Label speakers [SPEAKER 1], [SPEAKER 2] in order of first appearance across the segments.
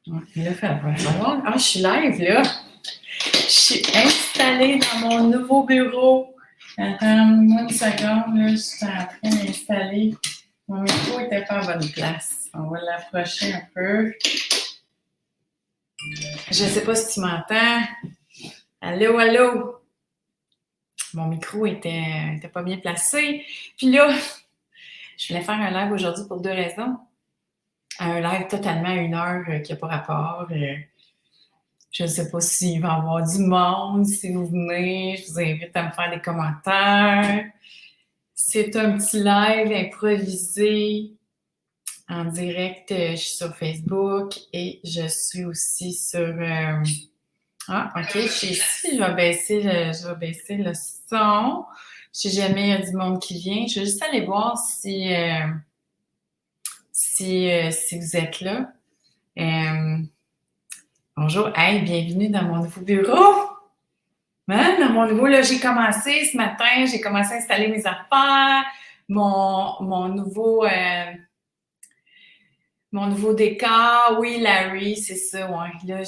[SPEAKER 1] Là, je suis live, là. Je suis installée dans mon nouveau bureau. Attends-moi une seconde, là. Je suis en train d'installer. Mon micro n'était pas à bonne place. On va l'approcher un peu. Je ne sais pas si tu m'entends. Allô, allô? Mon micro était pas bien placé. Puis là, je voulais faire un live aujourd'hui pour 2 raisons. Un live totalement à 1 heure qui n'a pas rapport. Je ne sais pas s'il va y avoir du monde, si vous venez. Je vous invite à me faire des commentaires. C'est un petit live improvisé en direct. Je suis sur Facebook et je suis aussi sur... Ah, OK, je suis ici. Je vais baisser le son. Si jamais il y a du monde qui vient, je vais juste aller voir si vous êtes là. Bonjour, hey, bienvenue dans mon nouveau bureau. Hein? Dans mon nouveau, là, j'ai commencé ce matin, j'ai commencé à installer mes affaires, mon nouveau décor. Oui, Larry, c'est ça, ouais. Là,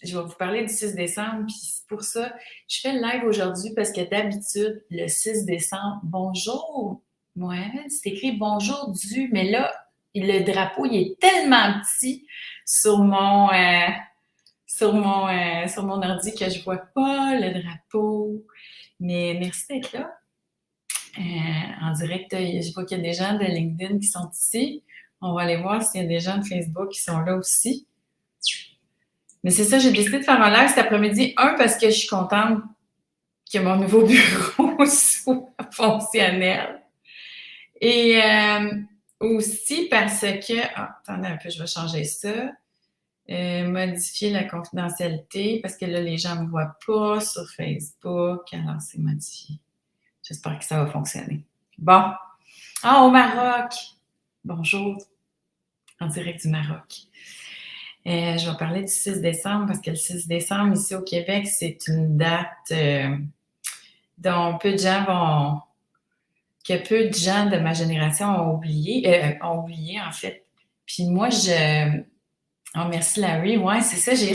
[SPEAKER 1] je vais vous parler du 6 décembre, puis c'est pour ça, je fais le live aujourd'hui parce que d'habitude, le 6 décembre, bonjour, ouais, c'est écrit bonjour du, mais là, le drapeau, il est tellement petit sur mon ordi que je vois pas le drapeau. Mais merci d'être là. En direct, je vois qu'il y a des gens de LinkedIn qui sont ici. On va aller voir s'il y a des gens de Facebook qui sont là aussi. Mais c'est ça, j'ai décidé de faire un live cet après-midi. Parce que je suis contente que mon nouveau bureau soit fonctionnel. Et aussi parce que... attendez un peu, je vais changer ça. Modifier la confidentialité parce que là, les gens ne me voient pas sur Facebook. Alors, c'est modifié. J'espère que ça va fonctionner. Bon. Au Maroc. Bonjour. En direct du Maroc. Je vais parler du 6 décembre parce que le 6 décembre, ici au Québec, c'est une date dont peu de gens de ma génération ont oublié en fait. Puis moi, oh, merci Larry. Ouais, c'est ça, j'ai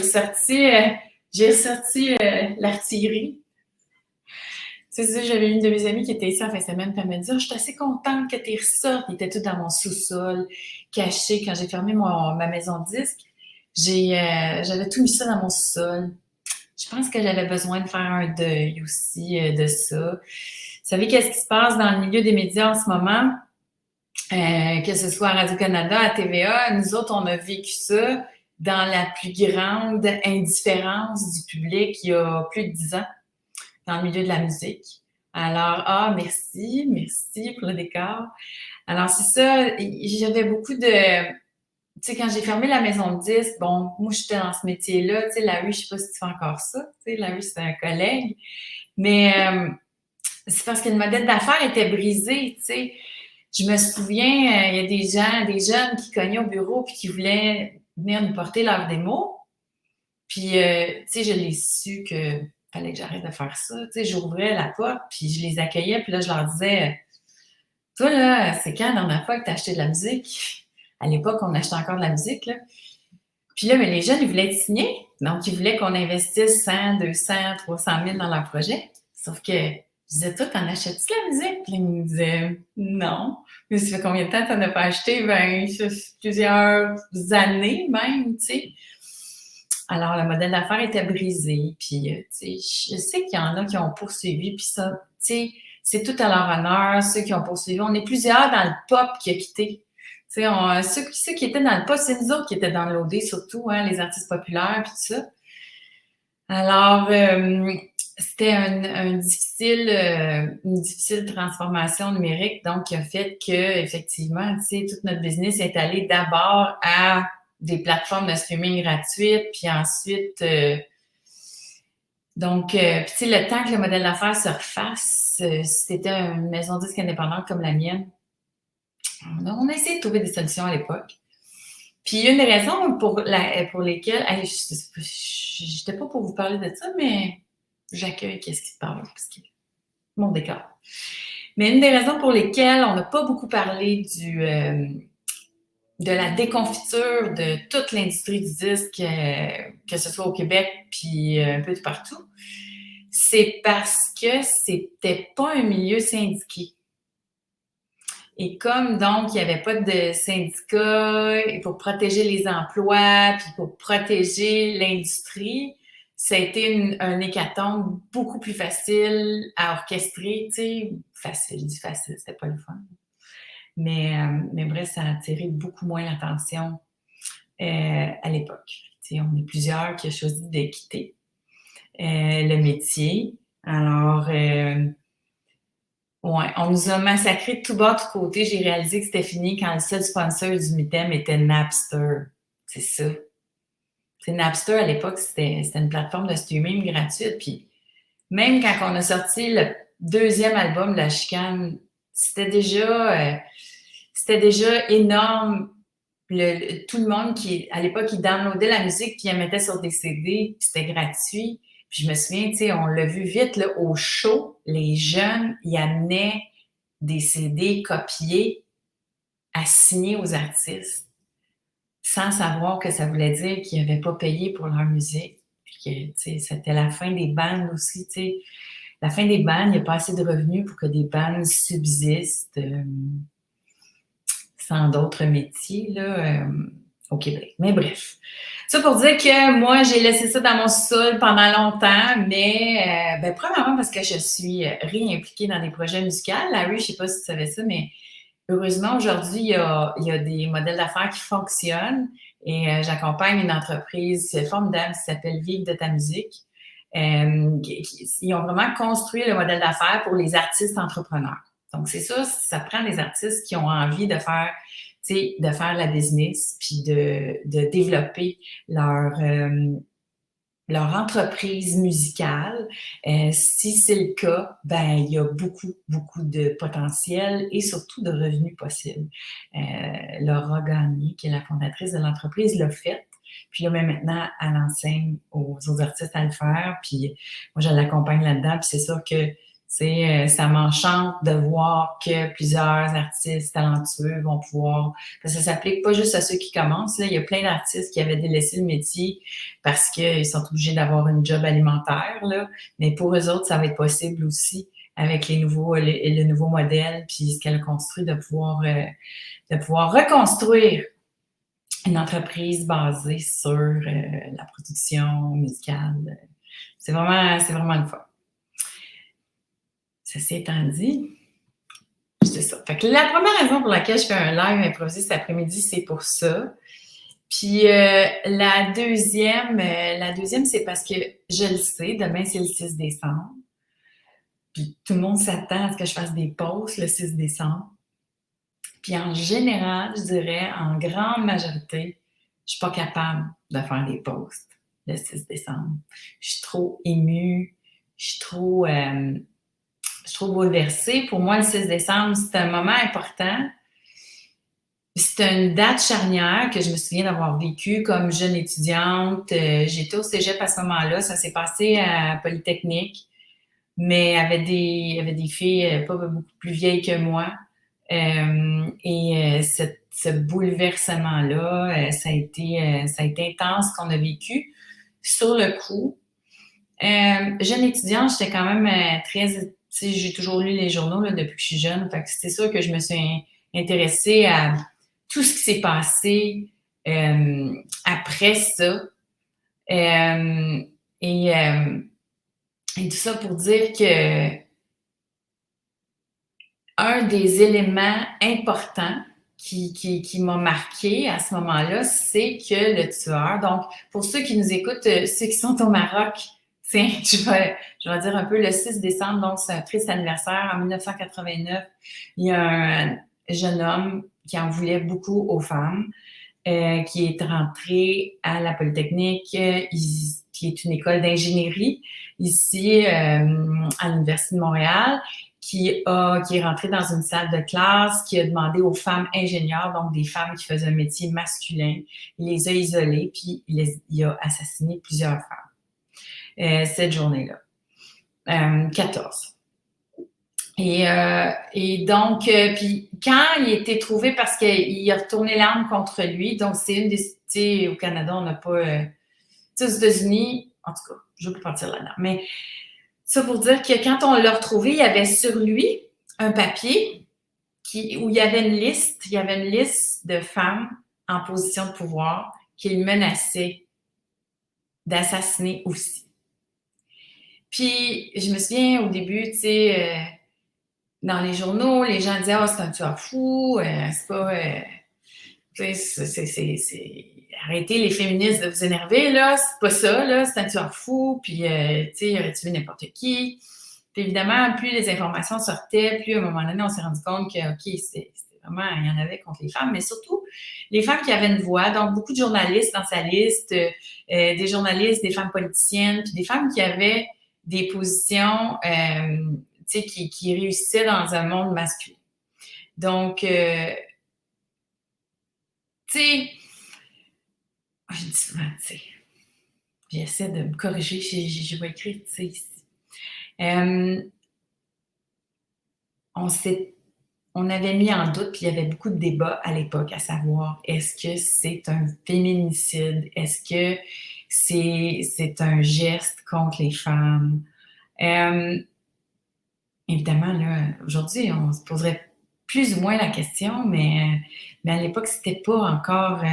[SPEAKER 1] ressorti l'artillerie. C'est ça, j'avais une de mes amies qui était ici en fin de semaine, puis elle m'a dit « je suis assez contente que tu ressortes. » Il était tout dans mon sous-sol, caché. Quand j'ai fermé ma maison de disque, j'avais tout mis ça dans mon sous-sol. Je pense que j'avais besoin de faire un deuil aussi de ça. Vous savez qu'est-ce qui se passe dans le milieu des médias en ce moment? Que ce soit à Radio-Canada, à TVA, nous autres, on a vécu ça dans la plus grande indifférence du public il y a plus de 10 ans dans le milieu de la musique. Alors, merci pour le décor. Alors, c'est ça, j'avais beaucoup de... Tu sais, quand j'ai fermé la maison de disques, bon, moi, j'étais dans ce métier-là. Tu sais, Larry, je sais pas si tu fais encore ça. Tu sais, Larry, c'est un collègue. Mais c'est parce que le modèle d'affaires était brisé, tu sais. Je me souviens, il y a des jeunes qui cognaient au bureau puis qui voulaient venir nous porter leur démo. Puis, tu sais, je l'ai su que fallait que j'arrête de faire ça. Tu sais, j'ouvrais la porte puis je les accueillais puis là, je leur disais « Toi, là, c'est quand la dernière fois que tu as acheté de la musique? » À l'époque, on achetait encore de la musique, là. Puis là, mais les jeunes, ils voulaient être signés. Donc, ils voulaient qu'on investisse 100, 200, 300 000 dans leur projet. Sauf que je disais, toi, t'en achètes-tu de la musique? Puis ils me disaient, non. Mais ça fait combien de temps t'en as pas acheté? Ben, ça fait plusieurs années même, tu sais. Alors, le modèle d'affaires était brisé. Puis, tu sais, je sais qu'il y en a qui ont poursuivi. Puis ça, tu sais, c'est tout à leur honneur, ceux qui ont poursuivi. On est plusieurs dans le pop qui a quitté. Tu sais, ceux qui étaient dans le pop, c'est nous autres qui étaient dans l'OD surtout, hein, les artistes populaires puis tout ça. Alors, c'était une difficile transformation numérique, donc qui a fait que effectivement, tu sais, toute notre business est allé d'abord à des plateformes de streaming gratuites, puis ensuite, donc, puis tu sais, le temps que le modèle d'affaires se refasse, si c'était une maison de disque indépendante comme la mienne, on a essayé de trouver des solutions à l'époque. Puis une des raisons pour lesquelles, je n'étais pas pour vous parler de ça, mais j'accueille qu'est-ce qui se parle, parce que mon décor. Mais une des raisons pour lesquelles on n'a pas beaucoup parlé du de la déconfiture de toute l'industrie du disque, que ce soit au Québec puis un peu de partout, c'est parce que c'était pas un milieu syndiqué. Et comme donc il n'y avait pas de syndicat pour protéger les emplois puis pour protéger l'industrie, ça a été un hécatombe beaucoup plus facile à orchestrer, tu sais, facile, je dis facile, c'était pas le fun. Mais bref, ça a attiré beaucoup moins l'attention à l'époque. Tu sais, on est plusieurs qui ont choisi de quitter le métier. Alors, ouais, on nous a massacrés de tout bas, de tout côté. J'ai réalisé que c'était fini quand le seul sponsor du MITEM était Napster. C'est ça. C'est Napster, à l'époque, c'était une plateforme de streaming gratuite. Puis même quand on a sorti le deuxième album de La Chicane, c'était déjà énorme. Tout le monde qui, à l'époque, qui downloadait la musique puis il la mettait sur des CD, puis c'était gratuit. Puis je me souviens, tu sais, on l'a vu vite là, au show, les jeunes, ils amenaient des CD copiés à signer aux artistes sans savoir que ça voulait dire qu'ils n'avaient pas payé pour leur musique. Puis que, tu sais, c'était la fin des bandes aussi, tu sais. La fin des bandes, il n'y a pas assez de revenus pour que des bandes subsistent sans d'autres métiers, là, au Québec. Mais bref. Ça pour dire que moi, j'ai laissé ça dans mon sol pendant longtemps, mais premièrement parce que je suis réimpliquée dans des projets musicaux. Larry, je ne sais pas si tu savais ça, mais heureusement, aujourd'hui, il y a des modèles d'affaires qui fonctionnent et j'accompagne une entreprise formidable qui s'appelle Vive de ta musique. Ils ont vraiment construit le modèle d'affaires pour les artistes entrepreneurs. Donc, c'est ça prend des artistes qui ont envie de faire, tu sais, de faire la business puis de développer leur entreprise musicale. Si c'est le cas, ben il y a beaucoup, beaucoup de potentiel et surtout de revenus possibles. Laura Gagné, qui est la fondatrice de l'entreprise, l'a fait. Puis là, maintenant, elle enseigne aux artistes à le faire. Puis moi, je l'accompagne là-dedans. Puis c'est sûr que ça m'enchante de voir que plusieurs artistes talentueux vont pouvoir... Parce que ça s'applique pas juste à ceux qui commencent. Là. Il y a plein d'artistes qui avaient délaissé le métier parce qu'ils sont obligés d'avoir une job alimentaire. Là. Mais pour eux autres, ça va être possible aussi avec le nouveau modèle puis ce qu'elle a construit de pouvoir reconstruire une entreprise basée sur la production musicale. C'est vraiment le fun. Ceci étant dit, c'est ça. Fait que la première raison pour laquelle je fais un live improvisé cet après-midi, c'est pour ça. Puis la deuxième, c'est parce que je le sais, demain c'est le 6 décembre. Puis tout le monde s'attend à ce que je fasse des posts le 6 décembre. Puis en général, je dirais, en grande majorité, je suis pas capable de faire des posts le 6 décembre. Je suis trop émue, je suis trop bouleversée. Pour moi, le 6 décembre, c'est un moment important. C'est une date charnière que je me souviens d'avoir vécue comme jeune étudiante. J'étais au cégep à ce moment-là. Ça s'est passé à Polytechnique, mais avec des filles pas beaucoup plus vieilles que moi. Ce bouleversement-là, ça a été intense qu'on a vécu. Sur le coup, jeune étudiante, j'étais quand même très... Tu sais, j'ai toujours lu les journaux là, depuis que je suis jeune. Fait que c'est sûr que je me suis intéressée à tout ce qui s'est passé après ça. Et tout ça pour dire que un des éléments importants qui m'a marqué à ce moment-là, c'est que le tueur, donc pour ceux qui nous écoutent, ceux qui sont au Maroc, tiens, je vais dire un peu le 6 décembre, donc c'est un triste anniversaire. En 1989, il y a un jeune homme qui en voulait beaucoup aux femmes, qui est rentré à la Polytechnique, qui est une école d'ingénierie ici à l'Université de Montréal, qui est rentré dans une salle de classe, qui a demandé aux femmes ingénieures, donc des femmes qui faisaient un métier masculin, il les a isolées, puis il a assassiné plusieurs femmes cette journée-là. 14. Et donc, puis quand il a été trouvé, parce qu'il a retourné l'arme contre lui, donc c'est une des... Tu sais, au Canada, on n'a pas... tu sais, aux États-Unis, en tout cas, je ne veux pas partir là-dedans, mais ça pour dire que quand on l'a retrouvé, il y avait sur lui un papier où il y avait une liste de femmes en position de pouvoir qu'il menaçait d'assassiner aussi. Puis, je me souviens au début, tu sais, dans les journaux, les gens disaient « Ah, c'est un tueur fou, c'est pas... tu sais, arrêtez les féministes de vous énerver, là, c'est pas ça, là, c'est un tueur fou, puis, tu sais, il aurait tué n'importe qui. » Puis évidemment, plus les informations sortaient, plus à un moment donné, on s'est rendu compte que, OK, c'est vraiment, il y en avait contre les femmes, mais surtout les femmes qui avaient une voix. Donc, beaucoup de journalistes dans sa liste, des journalistes, des femmes politiciennes, puis des femmes qui avaient des positions, tu sais, qui réussissaient dans un monde masculin. Donc, tu sais, je dis souvent, tu sais, j'essaie de me corriger, je vais écrire, tu sais, ici. On avait mis en doute, puis il y avait beaucoup de débats à l'époque, à savoir, est-ce que c'est un féminicide? Est-ce que c'est un geste contre les femmes? Évidemment, là, aujourd'hui, on se poserait plus ou moins la question, mais à l'époque, c'était pas encore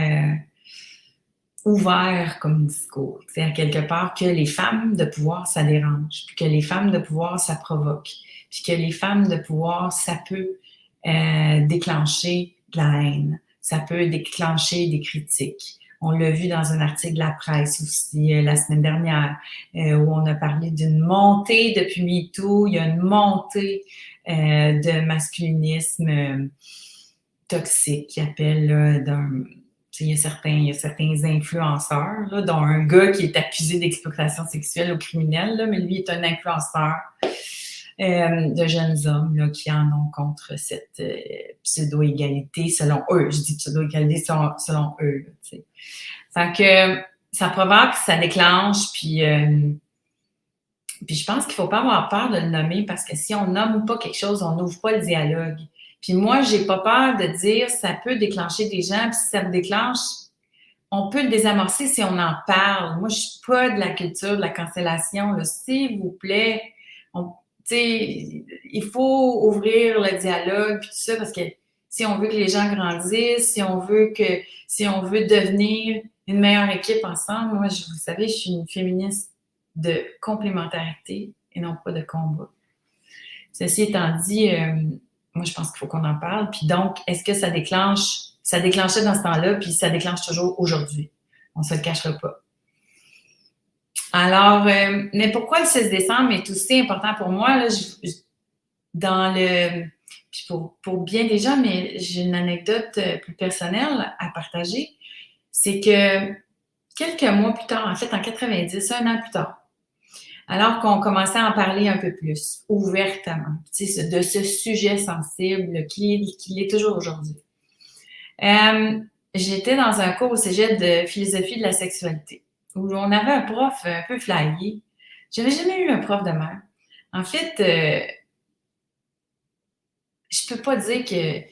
[SPEAKER 1] ouvert comme discours. C'est à quelque part que les femmes de pouvoir, ça dérange, puis que les femmes de pouvoir, ça provoque, puis que les femmes de pouvoir, ça peut déclencher de la haine, ça peut déclencher des critiques. On l'a vu dans un article de la presse aussi la semaine dernière, où on a parlé d'une montée depuis MeToo. Il y a une montée de masculinisme toxique qui appelle d'un... Il y a certains influenceurs, là, dont un gars qui est accusé d'exploitation sexuelle au criminel, là, mais lui est un influenceur de jeunes hommes là, qui en ont contre cette pseudo-égalité selon eux. Je dis pseudo-égalité selon eux. Là, fait que ça provoque, ça déclenche, puis je pense qu'il ne faut pas avoir peur de le nommer parce que si on nomme pas quelque chose, on n'ouvre pas le dialogue. Puis moi, j'ai pas peur de dire ça peut déclencher des gens, puis si ça me déclenche, on peut le désamorcer si on en parle. Moi, je suis pas de la culture de la cancellation, là. S'il vous plaît, il faut ouvrir le dialogue puis tout ça parce que si on veut que les gens grandissent, si on veut devenir une meilleure équipe ensemble, moi, vous savez, je suis une féministe de complémentarité et non pas de combat. Ceci étant dit, moi, je pense qu'il faut qu'on en parle. Puis donc, est-ce que ça déclenche? Ça déclenchait dans ce temps-là, puis ça déclenche toujours aujourd'hui. On ne se le cachera pas. Alors, mais pourquoi le 6 décembre est aussi important pour moi? Là, puis pour bien des gens, mais j'ai une anecdote plus personnelle à partager. C'est que quelques mois plus tard, en fait en 90, un an plus tard, alors qu'on commençait à en parler un peu plus, ouvertement, de ce sujet sensible qui l'est toujours aujourd'hui. J'étais dans un cours au cégep de philosophie de la sexualité, où on avait un prof un peu flyé. J'avais jamais eu un prof de même. En fait, je peux pas dire que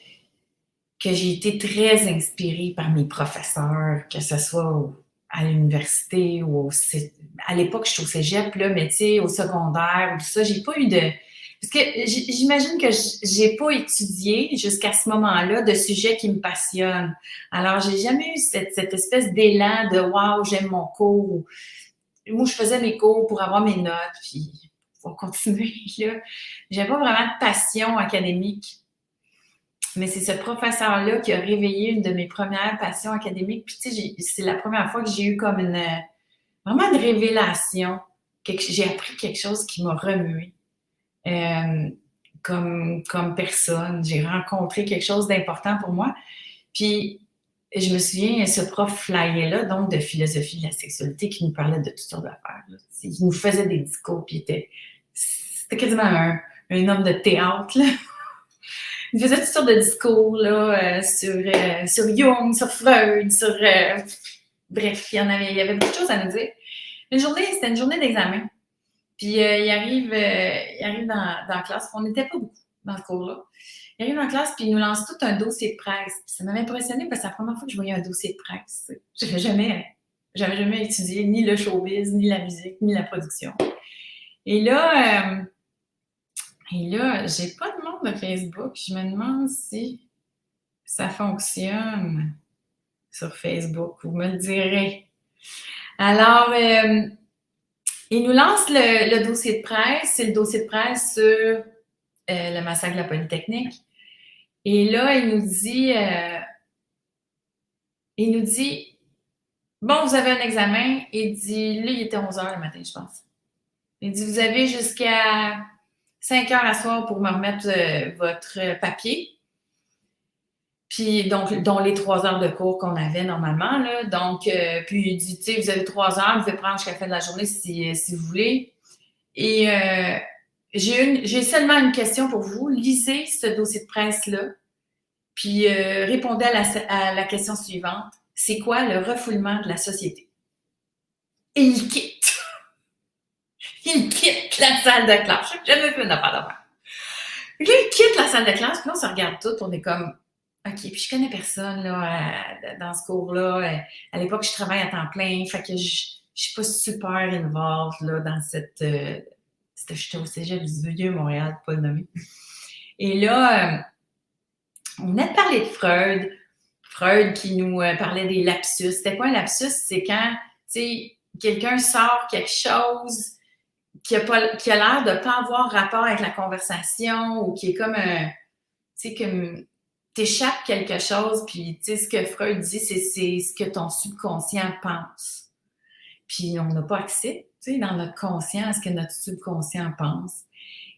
[SPEAKER 1] j'ai été très inspirée par mes professeurs, que ce soit à l'université ou à l'époque, je suis au cégep, là, mais tu sais, au secondaire, ou tout ça, j'ai pas eu de... Parce que j'imagine que j'ai pas étudié jusqu'à ce moment-là de sujets qui me passionnent. Alors, j'ai jamais eu cette espèce d'élan de « wow, j'aime mon cours ». Moi, je faisais mes cours pour avoir mes notes, puis pour continuer, là. J'avais pas vraiment de passion académique. Mais c'est ce professeur-là qui a réveillé une de mes premières passions académiques. Puis, tu sais, c'est la première fois que j'ai eu comme vraiment une révélation. J'ai appris quelque chose qui m'a remué comme personne. J'ai rencontré quelque chose d'important pour moi. Puis, je me souviens, ce prof flyé-là, donc de philosophie de la sexualité, qui nous parlait de toutes sortes d'affaires. Il nous faisait des discours, puis c'était quasiment un homme de théâtre, là. Il faisait toutes sortes de discours là, sur Jung, sur Freud, bref, il y avait beaucoup de choses à nous dire. C'était une journée d'examen. Puis il arrive dans la classe, on n'était pas beaucoup. dans ce cours-là. Il arrive en classe, puis il nous lance tout un dossier de presse. Puis ça m'avait impressionné parce que c'est la première fois que je voyais un dossier de presse. J'avais jamais étudié ni le showbiz, ni la musique, ni la production. Et là, j'ai pas de monde de Facebook. Je me demande si ça fonctionne sur Facebook. Vous me le direz. Alors, il nous lance le dossier de presse. C'est le dossier de presse sur le massacre de la Polytechnique. Et là, il nous dit, bon, vous avez un examen. Il dit, là, il était 11h le matin, je pense. Il dit, vous avez jusqu'à 5h à soir pour me remettre votre papier. Puis, donc, dont les 3 heures de cours qu'on avait normalement, là. Donc, puis il dit, tu sais, vous avez 3 heures, vous pouvez prendre jusqu'à la fin de la journée si vous voulez. Et j'ai seulement une question pour vous. Lisez ce dossier de presse-là, puis répondez à la question suivante. C'est quoi le refoulement de la société? Et il quitte. Il quitte la salle de classe. J'ai jamais vu une affaire de faire. Là, il quitte la salle de classe, puis là, on se regarde toutes, on est comme, OK, puis je connais personne là, dans ce cours-là. À l'époque, je travaille à temps plein, fait que je suis pas super involved là, dans j'étais au cégep du Vieux-Montréal, pas le nommer. Et là, on venait de parler de Freud. Freud qui nous parlait des lapsus. C'était quoi un lapsus? C'est quand, tu sais, quelqu'un sort quelque chose qui a l'air de ne pas avoir rapport avec la conversation ou qui est comme un, tu sais, comme t'échappes quelque chose, puis tu sais, ce que Freud dit, c'est ce que ton subconscient pense. Puis on n'a pas accès, tu sais, dans notre conscient à ce que notre subconscient pense.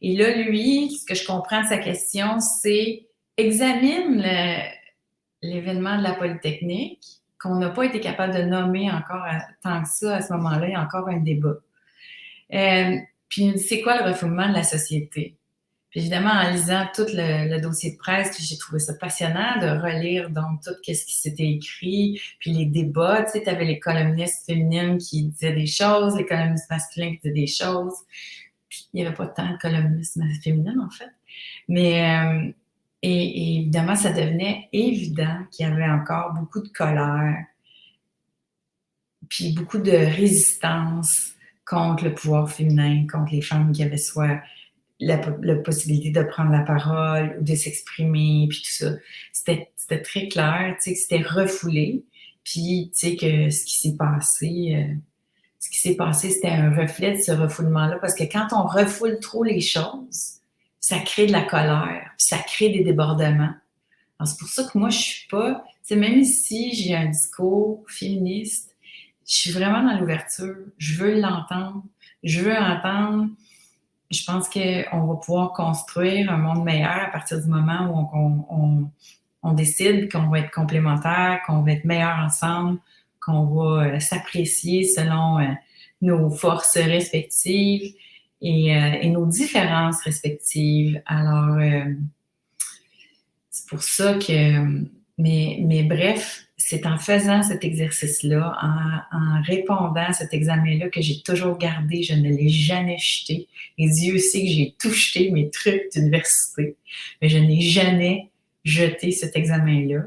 [SPEAKER 1] Et là, lui, ce que je comprends de sa question, c'est examine l'événement de la Polytechnique qu'on n'a pas été capable de nommer encore tant que ça à ce moment-là. Il y a encore un débat. Puis il nous dit, c'est quoi le refoulement de la société? Puis évidemment, en lisant tout le dossier de presse, puis j'ai trouvé ça passionnant de relire donc tout ce qui s'était écrit, puis les débats. Tu sais, tu avais les columnistes féminines qui disaient des choses, les columnistes masculins qui disaient des choses. Puis il n'y avait pas tant de columnistes féminines, en fait. Mais et évidemment, ça devenait évident qu'il y avait encore beaucoup de colère, puis beaucoup de résistance contre le pouvoir féminin, contre les femmes qui avaient soit la possibilité de prendre la parole ou de s'exprimer, puis tout ça. C'était très clair, tu sais, que c'était refoulé, puis tu sais que ce qui s'est passé, c'était un reflet de ce refoulement-là, parce que quand on refoule trop les choses, ça crée de la colère, puis ça crée des débordements. Alors, c'est pour ça que moi, je suis pas, tu sais, même si j'ai un discours féministe, je suis vraiment dans l'ouverture. Je veux l'entendre. Je veux entendre. Je pense qu'on va pouvoir construire un monde meilleur à partir du moment où on décide qu'on va être complémentaires, qu'on va être meilleurs ensemble, qu'on va s'apprécier selon nos forces respectives et nos différences respectives. Alors, c'est pour ça que... Mais bref, c'est en faisant cet exercice-là, en répondant à cet examen-là que j'ai toujours gardé, je ne l'ai jamais jeté. Et Dieu sait que j'ai tout jeté, mes trucs d'université, mais je n'ai jamais jeté cet examen-là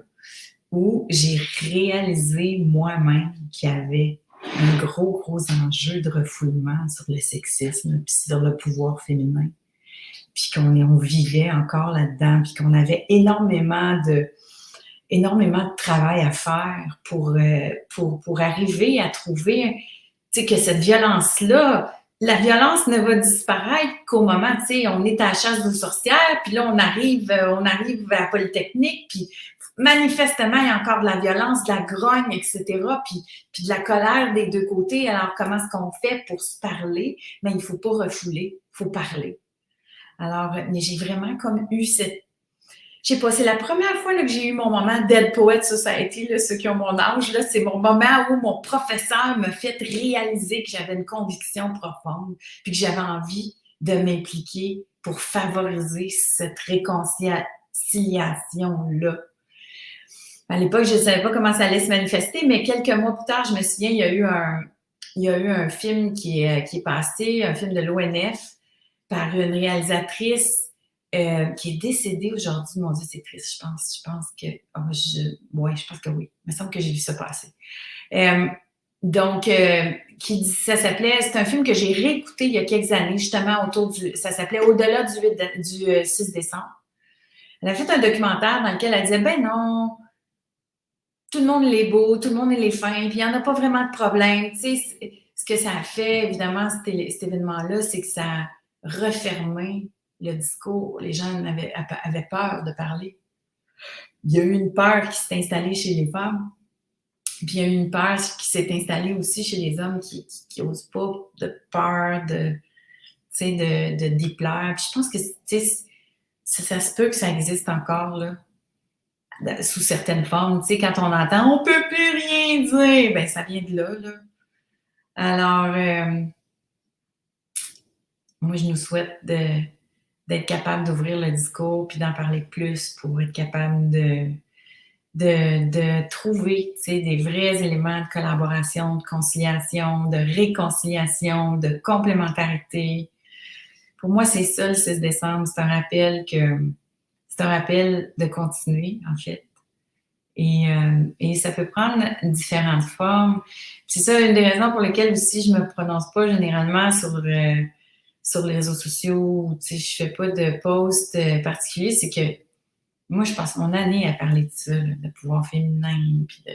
[SPEAKER 1] où j'ai réalisé moi-même qu'il y avait un gros enjeu de refoulement sur le sexisme puis sur le pouvoir féminin. Puis qu'on vivait encore là-dedans, puis qu'on avait énormément de travail à faire pour arriver à trouver, tu sais, que cette violence-là, la violence ne va disparaître qu'au moment, tu sais, on est à la chasse aux sorcières, puis là, on arrive à la Polytechnique, puis manifestement, il y a encore de la violence, de la grogne, etc., puis de la colère des deux côtés. Alors, comment est-ce qu'on fait pour se parler? Mais il ne faut pas refouler, il faut parler. Alors, mais j'ai vraiment comme eu cette... Je sais pas, c'est la première fois là, que j'ai eu mon moment Dead Poet Society, là, ceux qui ont mon âge, là, c'est mon moment où mon professeur m'a fait réaliser que j'avais une conviction profonde, puis que j'avais envie de m'impliquer pour favoriser cette réconciliation-là. À l'époque, je ne savais pas comment ça allait se manifester, mais quelques mois plus tard, je me souviens, il y a eu un film qui est passé, un film de l'ONF, par une réalisatrice qui est décédé aujourd'hui. Mon Dieu, c'est triste, je pense. Je pense que... ouais, je pense que oui. Il me semble que j'ai vu ça passer. Donc, ça s'appelait... C'est un film que j'ai réécouté il y a quelques années, justement, ça s'appelait Au-delà du 6 décembre. Elle a fait un documentaire dans lequel elle disait, ben non, tout le monde est beau, tout le monde est fin, puis il n'y en a pas vraiment de problème. Tu sais, ce que ça a fait, évidemment, cet événement-là, c'est que ça a refermé le discours. Les gens avaient peur de parler. Il y a eu une peur qui s'est installée chez les femmes, puis il y a eu une peur qui s'est installée aussi chez les hommes qui n'osent pas, de peur de déplaire. Puis je pense que ça se peut que ça existe encore, là, sous certaines formes. Tu sais, quand on entend « on peut plus rien dire », ben ça vient de là, là. Alors, moi, je nous souhaite d'être capable d'ouvrir le discours puis d'en parler plus pour être capable de trouver, tu sais, des vrais éléments de collaboration, de conciliation, de réconciliation, de complémentarité. Pour moi, c'est ça, le 6 décembre. C'est un rappel de continuer, en fait. Et ça peut prendre différentes formes. C'est ça, une des raisons pour lesquelles aussi je me prononce pas généralement sur les réseaux sociaux. Tu sais, je fais pas de posts particuliers. C'est que moi, je passe mon année à parler de ça, là, de pouvoir féminin, puis de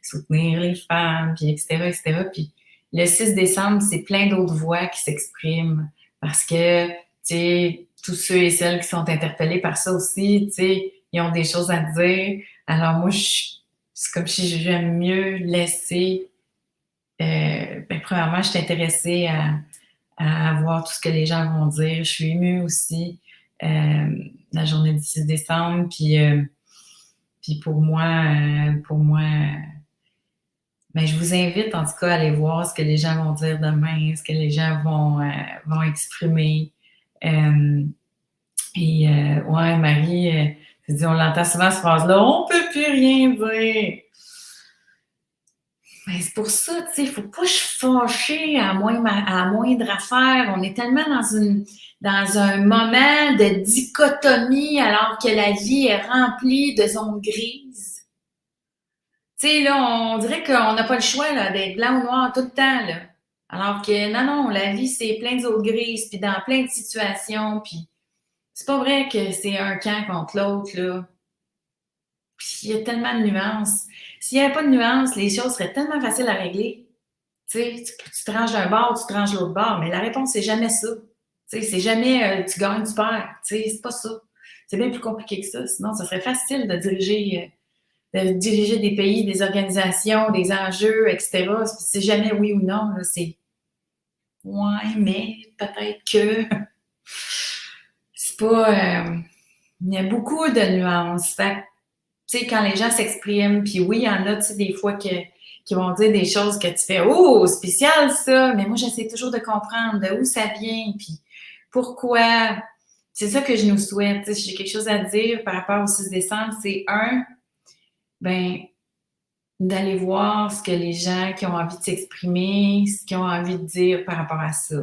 [SPEAKER 1] soutenir les femmes, puis etc., etc. Puis le 6 décembre, c'est plein d'autres voix qui s'expriment parce que, tu sais, tous ceux et celles qui sont interpellés par ça aussi, tu sais, ils ont des choses à dire. Alors moi, c'est comme si j'aime mieux laisser... premièrement, je suis intéressée à voir tout ce que les gens vont dire. Je suis émue aussi la journée du 6 décembre. Puis pour moi, ben, je vous invite en tout cas à aller voir ce que les gens vont dire demain, ce que les gens vont exprimer. Ouais, Marie, on l'entend souvent cette phrase-là, on peut plus rien dire. Ben, c'est pour ça, tu sais, il ne faut pas se fâcher à moindre affaire. On est tellement dans un moment de dichotomie alors que la vie est remplie de zones grises. Tu sais, là, on dirait qu'on n'a pas le choix là, d'être blanc ou noir tout le temps, là. Alors que non, la vie, c'est plein de zones grises, puis dans plein de situations, puis c'est pas vrai que c'est un camp contre l'autre, là. Puis il y a tellement de nuances. S'il n'y avait pas de nuances, les choses seraient tellement faciles à régler. Tu sais, tu te ranges d'un bord, tu te ranges de l'autre bord, mais la réponse, c'est jamais ça. Tu sais, c'est jamais tu gagnes, tu perds. Tu sais, c'est pas ça. C'est bien plus compliqué que ça. Sinon, ça serait facile de diriger des pays, des organisations, des enjeux, etc. C'est jamais oui ou non. Là. C'est ouais, mais peut-être que c'est pas... il y a beaucoup de nuances. Fait tu sais, quand les gens s'expriment, puis oui, il y en a, tu sais, des fois qui vont dire des choses que tu fais « Oh, spécial ça! » Mais moi, j'essaie toujours de comprendre de où ça vient, puis pourquoi. C'est ça que je nous souhaite. Tu sais, si j'ai quelque chose à dire par rapport au 6 décembre, c'est d'aller voir ce que les gens qui ont envie de s'exprimer, ce qu'ils ont envie de dire par rapport à ça.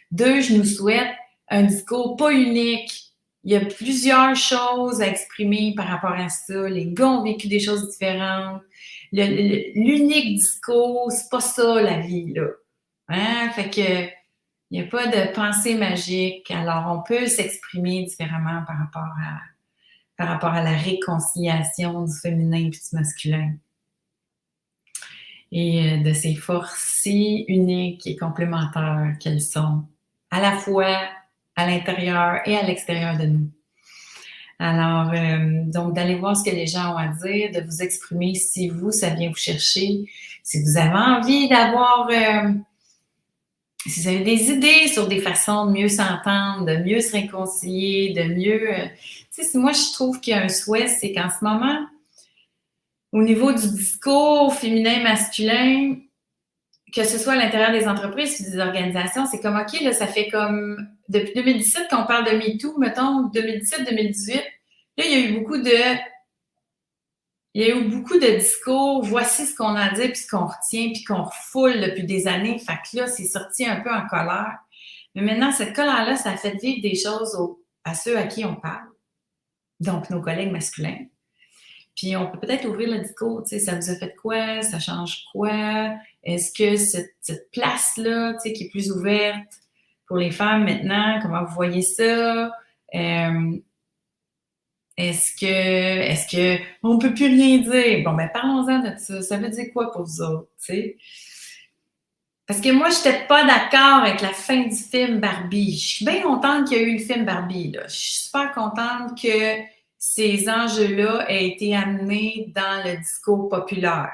[SPEAKER 1] 2, je nous souhaite un discours pas unique. Il y a plusieurs choses à exprimer par rapport à ça. Les gars ont vécu des choses différentes. L'unique discours, c'est pas ça la vie, là. Hein? Fait que il n'y a pas de pensée magique. Alors, on peut s'exprimer différemment par rapport à la réconciliation du féminin et du masculin. Et de ces forces si uniques et complémentaires qu'elles sont, à la fois à l'intérieur et à l'extérieur de nous. Alors, donc, d'aller voir ce que les gens ont à dire, de vous exprimer si ça vient vous chercher, si vous avez envie d'avoir, si vous avez des idées sur des façons de mieux s'entendre, de mieux se réconcilier, de mieux... tu sais, moi, je trouve qu'il y a un souhait, c'est qu'en ce moment, au niveau du discours féminin-masculin, que ce soit à l'intérieur des entreprises ou des organisations, c'est comme, OK, là, ça fait comme, depuis 2017 qu'on parle de MeToo, mettons, 2017-2018, là, il y a eu beaucoup de discours, voici ce qu'on a dit, puis ce qu'on retient, puis qu'on refoule depuis des années. Fait que là, c'est sorti un peu en colère. Mais maintenant, cette colère-là, ça a fait vivre des choses à ceux à qui on parle, donc nos collègues masculins. Puis on peut peut-être ouvrir le discours, tu sais, ça vous a fait quoi? Ça change quoi? Est-ce que cette place-là, tu sais, qui est plus ouverte pour les femmes maintenant, comment vous voyez ça? Est-ce que on peut plus rien dire? Bon, ben parlons-en de ça. Ça veut dire quoi pour vous autres, tu sais? Parce que moi, je n'étais pas d'accord avec la fin du film Barbie. Je suis bien contente qu'il y ait eu le film Barbie, là. Je suis super contente que ces enjeux-là aient été amenés dans le discours populaire.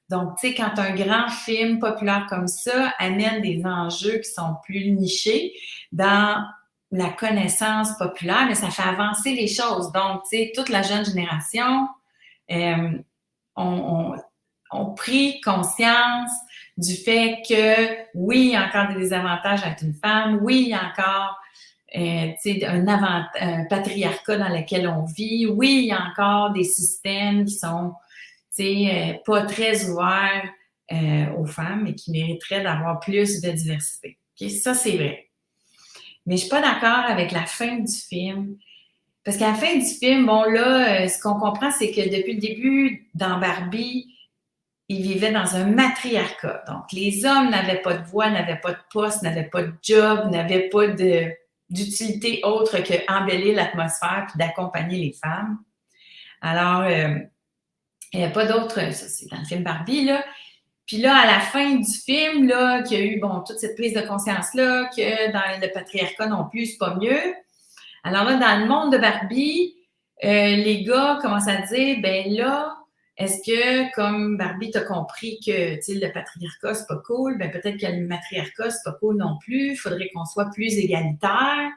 [SPEAKER 1] Donc, tu sais, quand un grand film populaire comme ça amène des enjeux qui sont plus nichés dans la connaissance populaire, mais ça fait avancer les choses. Donc, tu sais, toute la jeune génération ont pris conscience du fait que, oui, il y a encore des désavantages à être une femme, oui, il y a encore un patriarcat dans lequel on vit, oui, il y a encore des systèmes qui sont pas très ouverts aux femmes et qui mériteraient d'avoir plus de diversité. Okay? Ça, c'est vrai. Mais je suis pas d'accord avec la fin du film. Parce qu'à la fin du film, bon là, ce qu'on comprend, c'est que depuis le début, dans Barbie, ils vivaient dans un matriarcat. Donc, les hommes n'avaient pas de voix, n'avaient pas de poste, n'avaient pas de job, n'avaient pas d'utilité autre qu'embellir l'atmosphère puis d'accompagner les femmes. Alors, il n'y a pas d'autre, ça c'est dans le film Barbie, là. Puis là, à la fin du film, là, qu'il y a eu, bon, toute cette prise de conscience-là, que dans le patriarcat non plus, c'est pas mieux. Alors là, dans le monde de Barbie, les gars commencent à dire, ben là, est-ce que, comme Barbie, t'as compris que le patriarcat, c'est pas cool, ben peut-être que le matriarcat, c'est pas cool non plus, il faudrait qu'on soit plus égalitaire.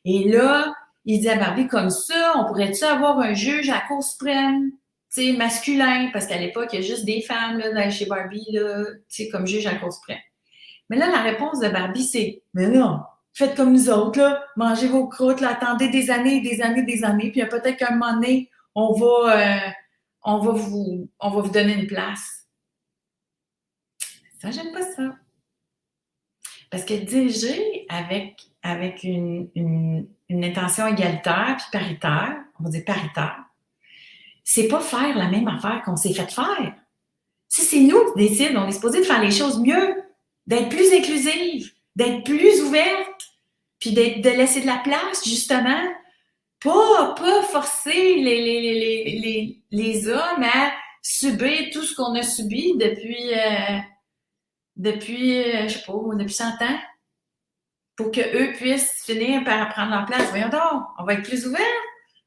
[SPEAKER 1] Et là, il dit à Barbie, comme ça, on pourrait-tu avoir un juge à la Cour suprême, masculin, parce qu'à l'époque, il y a juste des femmes là, chez Barbie, là, comme juge à la Cour suprême. Mais là, la réponse de Barbie, c'est, mais non, faites comme nous autres, là, mangez vos croûtes, là, attendez des années, des années, des années, puis peut-être qu'à un moment donné, on va vous donner une place. Ça, j'aime pas ça. Parce que diriger avec une intention égalitaire puis paritaire, on va dire paritaire, c'est pas faire la même affaire qu'on s'est fait faire. Si c'est nous qui décidons, on est supposé de faire les choses mieux, d'être plus inclusive, d'être plus ouverte, puis de laisser de la place, justement, pas forcer les hommes à subir tout ce qu'on a subi depuis je sais pas, depuis 100 ans, pour qu'eux puissent finir par prendre leur place. Voyons donc, on va être plus ouverts,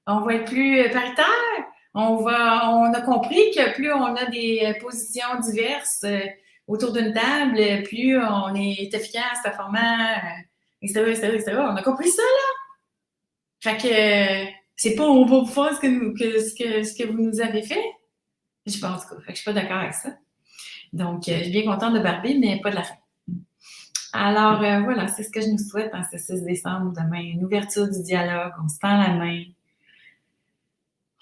[SPEAKER 1] on va être plus paritaire, on a compris que plus on a des positions diverses autour d'une table, plus on est efficace, performant, etc., etc., etc. On a compris ça, là? Fait que c'est pas on va vous faire ce que vous nous avez fait. Je pense que je suis pas d'accord avec ça. Donc, je suis bien contente de Barbie, mais pas de la fin. Alors, voilà, c'est ce que je nous souhaite en ce 6 décembre demain. Une ouverture du dialogue, on se tend la main.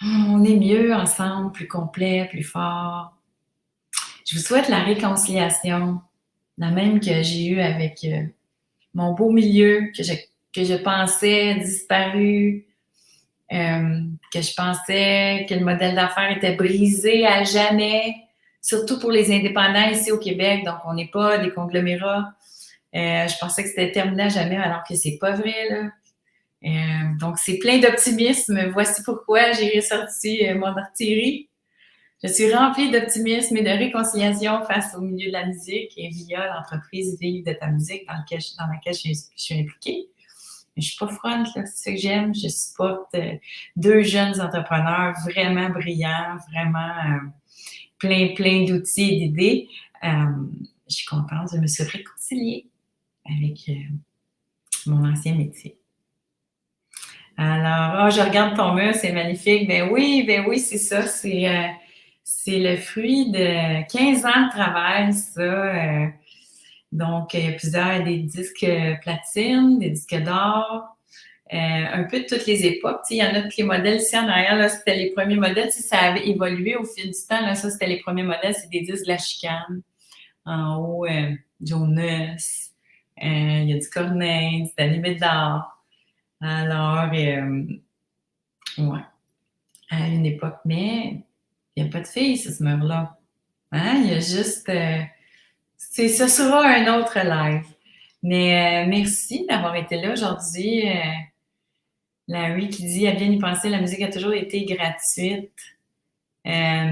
[SPEAKER 1] On est mieux ensemble, plus complet, plus fort. Je vous souhaite la réconciliation, la même que j'ai eue avec mon beau milieu, que je pensais disparu, que je pensais que le modèle d'affaires était brisé à jamais, surtout pour les indépendants ici au Québec. Donc, on n'est pas des conglomérats. Je pensais que c'était terminé à jamais, alors que c'est pas vrai, là. Donc, c'est plein d'optimisme. Voici pourquoi j'ai ressorti mon artillerie. Je suis remplie d'optimisme et de réconciliation face au milieu de la musique et via l'entreprise Vive de ta musique dans laquelle je suis impliquée. Mais je suis pas front, là, c'est ce que j'aime. Je supporte 2 jeunes entrepreneurs vraiment brillants, vraiment plein d'outils et d'idées. Je suis contente, je me suis réconciliée avec mon ancien métier. Alors, je regarde ton mur, c'est magnifique. Ben oui, c'est ça. C'est le fruit de 15 ans de travail, ça. Donc, il y a des disques platine, des disques d'or, un peu de toutes les époques. Il y en a tous les modèles ici en arrière, là, c'était les premiers modèles. Ça avait évolué au fil du temps. Là, ça, c'était les premiers modèles, c'est des disques de la chicane. En haut, Jonas, il y a du Corneille, du Danny Médard. Alors, ouais, à une époque, mais il n'y a pas de filles, sur ce mur-là. Hein? Il y a juste... ce sera un autre live. Mais merci d'avoir été là aujourd'hui. Larry qui dit, à bien y penser, la musique a toujours été gratuite à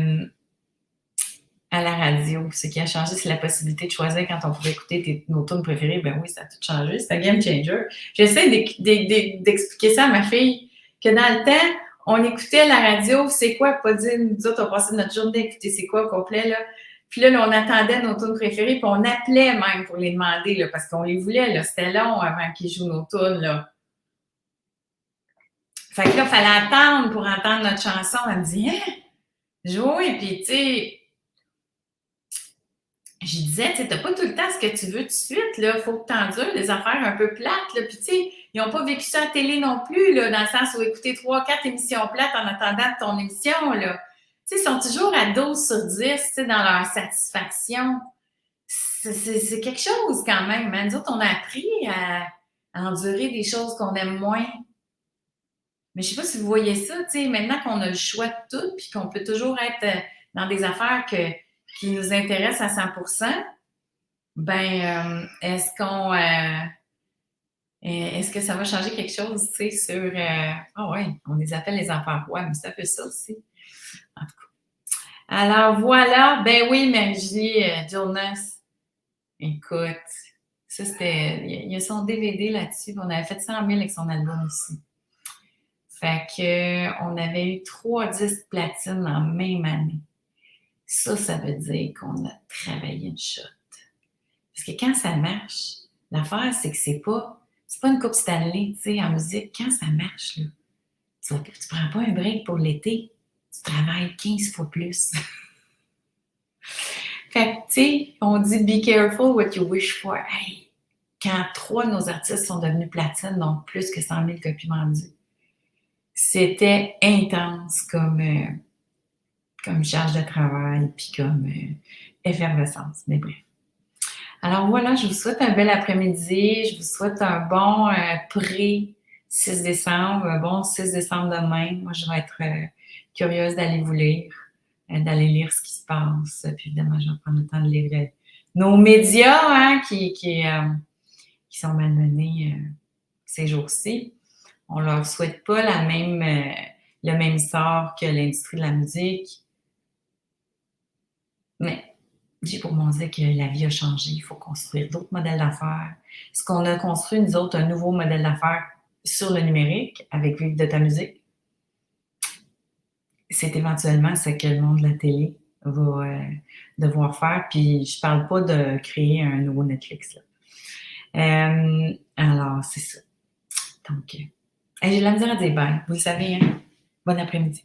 [SPEAKER 1] la radio. Ce qui a changé, c'est la possibilité de choisir quand on pouvait écouter nos tunes préférées. Ben oui, ça a tout changé. C'est un game changer. J'essaie d'expliquer ça à ma fille, que dans le temps, on écoutait la radio, c'est quoi, pas dire, nous autres, on passait notre journée à écouter c'est quoi au complet, là. Puis là, on attendait nos tunes préférées, puis on appelait même pour les demander, là, parce qu'on les voulait, là. C'était long avant qu'ils jouent nos tunes, là. Fait que là, il fallait attendre pour entendre notre chanson. Elle me dit, hein? Jouer, puis tu sais, je disais, tu sais, t'as pas tout le temps ce que tu veux tout de suite, là. Faut que t'endures des affaires un peu plates, là. Puis tu sais, ils n'ont pas vécu ça à la télé non plus, là, dans le sens où écouter 3-4 émissions plates en attendant ton émission, là. Tu sais, ils sont toujours à 12 sur 10, tu sais, dans leur satisfaction. C'est quelque chose quand même. Hein? Nous autres, on a appris à endurer des choses qu'on aime moins. Mais je sais pas si vous voyez ça, tu sais, maintenant qu'on a le choix de tout, puis qu'on peut toujours être dans des affaires qui nous intéressent à 100%, ben, est-ce que ça va changer quelque chose, tu sais, sur... Ah ouais, on les appelle les enfants rois, mais ça fait ça aussi. En tout cas. Alors voilà, ben oui, Marie Jonas, écoute, ça c'était... Il y a son DVD là-dessus, on avait fait 100 000 avec son album aussi. Fait qu'on avait eu 3 disques platine en même année. Ça veut dire qu'on a travaillé une shot. Parce que quand ça marche, l'affaire, c'est que c'est pas une coupe Stanley, tu sais, en musique. Quand ça marche, là, tu prends pas un break pour l'été, tu travailles 15 fois plus. Fait que, tu sais, on dit « be careful what you wish for ». Hey, quand 3 de nos artistes sont devenus platine, donc plus que 100 000 copies vendues, c'était intense comme charge de travail, puis comme effervescence. Mais bref. Alors voilà, je vous souhaite un bel après-midi. Je vous souhaite un bon pré-6 décembre, un bon 6 décembre demain. Moi, je vais être curieuse d'aller vous lire, d'aller lire ce qui se passe. Puis évidemment, je vais prendre le temps de lire nos médias hein, qui sont malmenés ces jours-ci. On leur souhaite pas le même sort que l'industrie de la musique. Mais j'ai pour mon dire que la vie a changé. Il faut construire d'autres modèles d'affaires. Ce qu'on a construit, nous autres, un nouveau modèle d'affaires sur le numérique avec Vive de ta musique, c'est éventuellement ce que le monde de la télé va devoir faire. Puis je parle pas de créer un nouveau Netflix. Là. Alors, c'est ça. Donc, j'ai de la misère à dire bye. Vous le savez, hein? Bon après-midi.